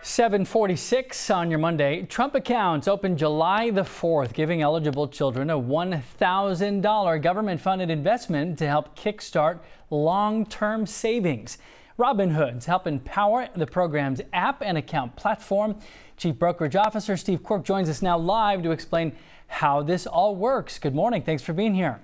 7:46 on your Monday. Trump accounts open July the 4th, giving eligible children a $1,000 government-funded investment to help kickstart long-term savings. Robinhood's helping power the program's app and account platform. Chief Brokerage Officer Steve Quirk joins us now live to explain how this all works. Good morning. Thanks for being here.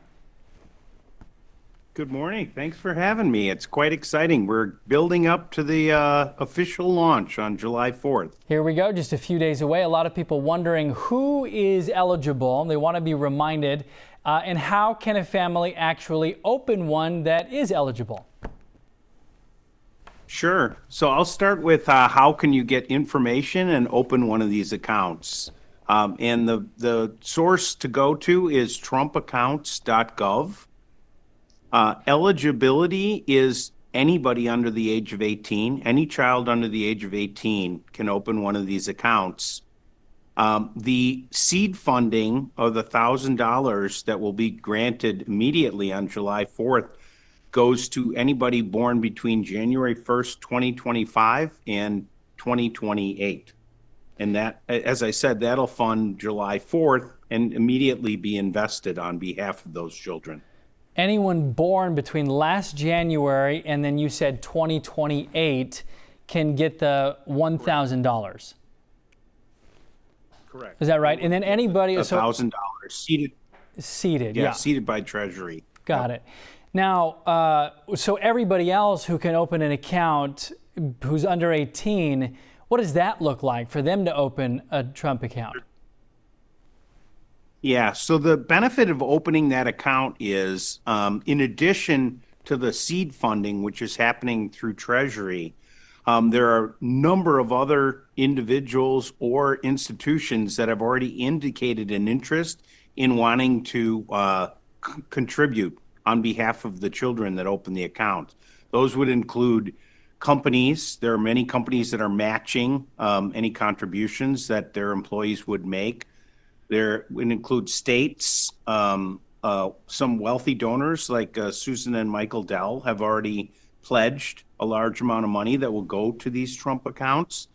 Good morning. Thanks for having me. It's quite exciting. We're building up to the official launch on July 4th. Here we go, just a few days away. A lot of people wondering who is eligible. They want to be reminded. And how can a family actually open one that is eligible? Sure. So I'll start with how can you get information and open one of these accounts. And the source to go to is trumpaccounts.gov. Eligibility is anybody under the age of 18. Any child under the age of 18 can open one of these accounts. The seed funding of the $1,000 that will be granted immediately on July 4th goes to anybody born between January 1st, 2025 and 2028. And that, as I said, that'll fund July 4th and immediately be invested on behalf of those children. Anyone born between last January and then you said 2028 can get the $1,000. Correct. Is that right? And then anybody $1,000 seeded. Seeded, Yeah, yeah. seeded by Treasury. Got it. Now, so everybody else who can open an account who's under 18, what does that look like for them to open a Trump account? Yeah, so the benefit of opening that account is, in addition to the seed funding, which is happening through Treasury, there are a number of other individuals or institutions that have already indicated an interest in wanting to contribute on behalf of the children that open the account. Those would include companies. There are many companies that are matching any contributions that their employees would make. There would include states. Some wealthy donors like Susan and Michael Dell have already pledged a large amount of money that will go to these Trump accounts.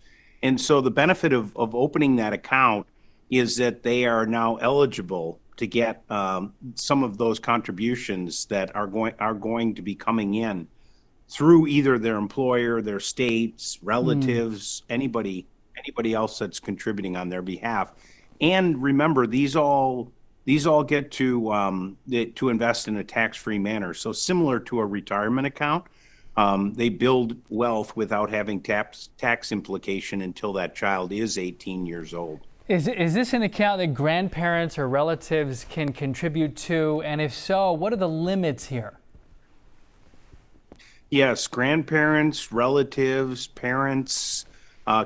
And so the benefit of opening that account is that they are now eligible to get some of those contributions that are going to be coming in through either their employer, their states, relatives, anybody else that's contributing on their behalf. And remember, these all get to invest in a tax-free manner. So similar to a retirement account, they build wealth without having tax implication until that child is 18 years old. Is this an account that grandparents or relatives can contribute to? And if so, what are the limits here? Yes, grandparents, relatives, parents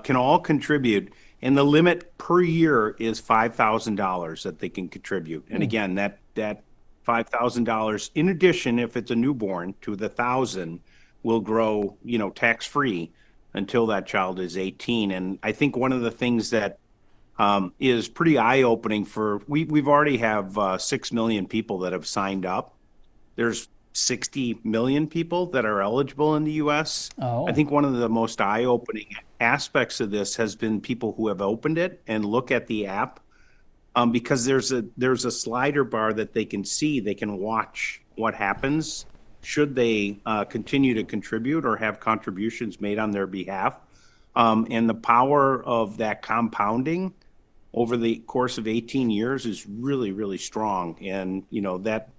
can all contribute. And the limit per year is $5,000 that they can contribute. And again, that $5,000, in addition, if it's a newborn, to the $1,000 will grow, tax-free until that child is 18. And I think one of the things that is pretty eye-opening we've already have 6 million people that have signed up. There's 60 million people that are eligible in the U.S. Oh. I think one of the most eye-opening aspects of this has been people who have opened it and look at the app, because there's a slider bar that they can see. They can watch what happens should they continue to contribute or have contributions made on their behalf. And the power of that compounding over the course of 18 years is really, really strong. And that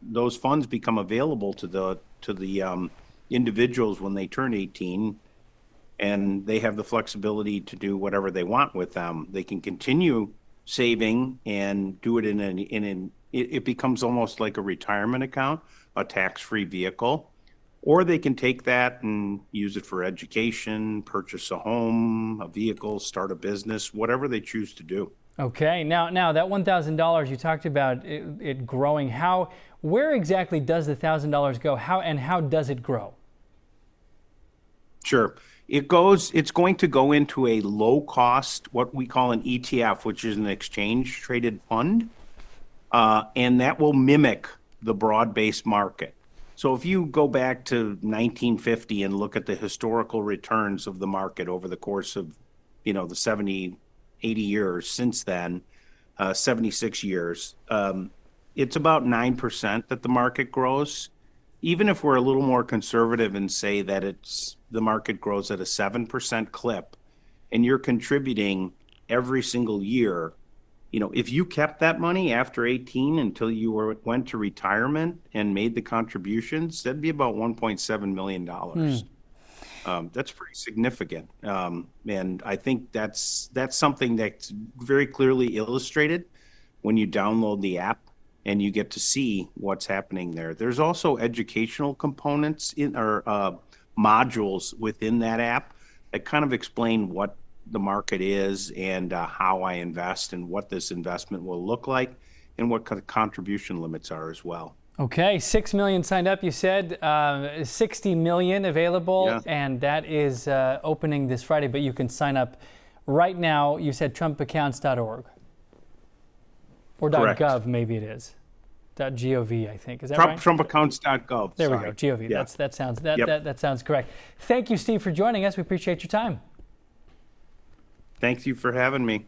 those funds become available to the individuals when they turn 18, and they have the flexibility to do whatever they want with them. They can continue saving and do it it becomes almost like a retirement account, a tax-free vehicle, or they can take that and use it for education, purchase a home, a vehicle, start a business, whatever they choose to do. Okay, now that $1,000 you talked about it growing. Where exactly does the $1,000 go? How does it grow? Sure. It's going to go into a low cost, what we call an ETF, which is an exchange traded fund. And that will mimic the broad-based market. So if you go back to 1950 and look at the historical returns of the market over the course of, the 70, 80 years since then, 76 years, it's about 9% that the market grows. Even if we're a little more conservative and say that the market grows at a 7% clip and you're contributing every single year, if you kept that money after 18 until you went to retirement and made the contributions, that'd be about $1.7 million. That's pretty significant. And I think that's something that's very clearly illustrated when you download the app and you get to see what's happening there. There's also educational components or modules within that app that kind of explain what the market is and how I invest and what this investment will look like and what kind of contribution limits are as well. Okay, 6 million signed up, you said, 60 million available, Yeah. and that is opening this Friday, but you can sign up right now. You said trumpaccounts.org or Correct. .gov, maybe it is. .gov, I think. Is that right? Trumpaccounts.gov. There Sorry. we go, GOV. Yeah. That sounds correct. Thank you, Steve, for joining us. We appreciate your time. Thank you for having me.